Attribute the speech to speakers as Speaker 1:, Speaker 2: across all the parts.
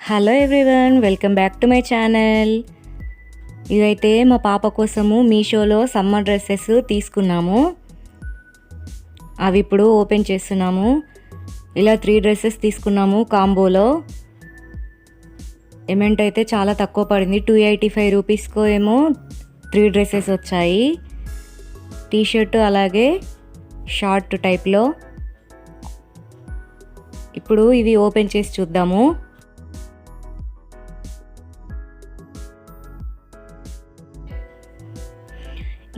Speaker 1: Hello everyone, welcome back to my channel. ఇదైతే మా పాప కోసము మీషోలో సమ్మర్ డ్రెస్సెస్ తీసుకున్నాము. అవి ఇప్పుడు ఓపెన్ చేస్తున్నాము. ఇలా 3 డ్రెస్సెస్ తీసుకున్నాము కాంబోలో. అమౌంట్ అయితే చాలా తక్కువ పడింది. 285 రూపీస్కో ఏమో 3 డ్రెస్సెస్ వచ్చాయి. టీషర్ట్ అలాగే షార్ట్ టైప్లో. ఇప్పుడు ఇవి ఓపెన్ చేసి చూద్దాము.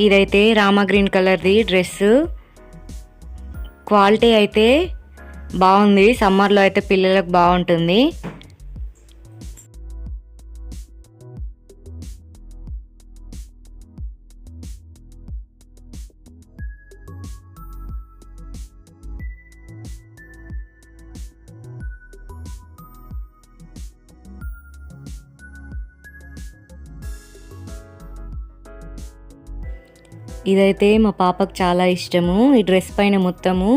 Speaker 1: ఇదైతే రామా గ్రీన్ కలర్ది డ్రెస్. క్వాలిటీ అయితే బాగుంది. సమ్మర్లో అయితే పిల్లలకు బాగుంటుంది. ఇదైతే మా పాపకు చాలా ఇష్టము. ఈ డ్రెస్ పైన మొత్తము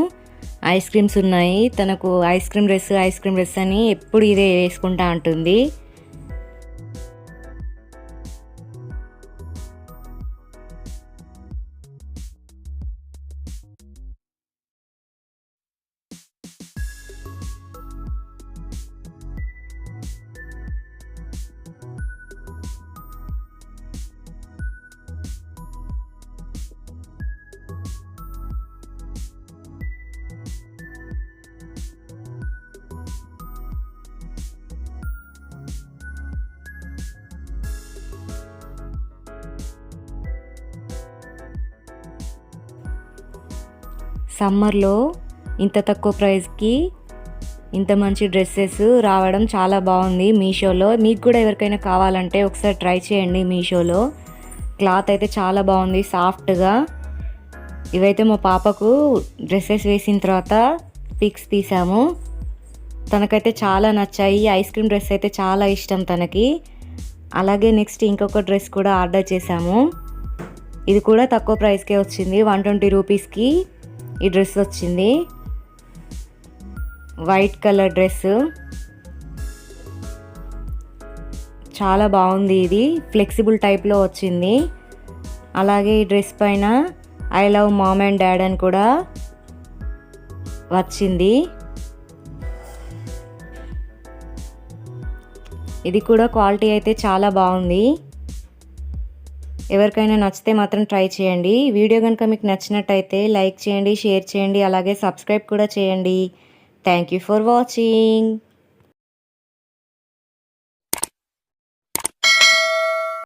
Speaker 1: ఐస్ క్రీమ్స్ ఉన్నాయి. తనకు ఐస్ క్రీమ్ డ్రెస్ అని ఎప్పుడు ఇదే వేసుకుంటా ఉంటుంది. సమ్మర్లో ఇంత తక్కువ ప్రైస్కి ఇంత మంచి డ్రెస్సెస్ రావడం చాలా బాగుంది మీషోలో. మీకు కూడా ఎవరికైనా కావాలంటే ఒకసారి ట్రై చేయండి మీషోలో. క్లాత్ అయితే చాలా బాగుంది, సాఫ్ట్గా. ఇవైతే మా పాపకు డ్రెస్సెస్ వేసిన తర్వాత పిక్స్ తీసాము. తనకైతే చాలా నచ్చాయి. ఐస్ క్రీమ్ డ్రెస్ అయితే చాలా ఇష్టం తనకి. అలాగే నెక్స్ట్ ఇంకొక డ్రెస్ కూడా ఆర్డర్ చేసాము. ఇది కూడా తక్కువ ప్రైస్కే వచ్చింది. 120 రూపీస్కి ఈ డ్రెస్ వచ్చింది. వైట్ కలర్ డ్రెస్ చాలా బాగుంది. ఇది ఫ్లెక్సిబుల్ టైప్లో వచ్చింది. అలాగే ఈ డ్రెస్ పైన I love mom and dad అని కూడా వచ్చింది. ఇది కూడా క్వాలిటీ అయితే చాలా బాగుంది. ఎవరికైనా నచ్చితే మాత్రం ట్రై చేయండి. వీడియో కనుక మీకు నచ్చినట్టయితే లైక్ చేయండి, షేర్ చేయండి, అలాగే సబ్స్క్రైబ్ కూడా చేయండి. Thank you for watching.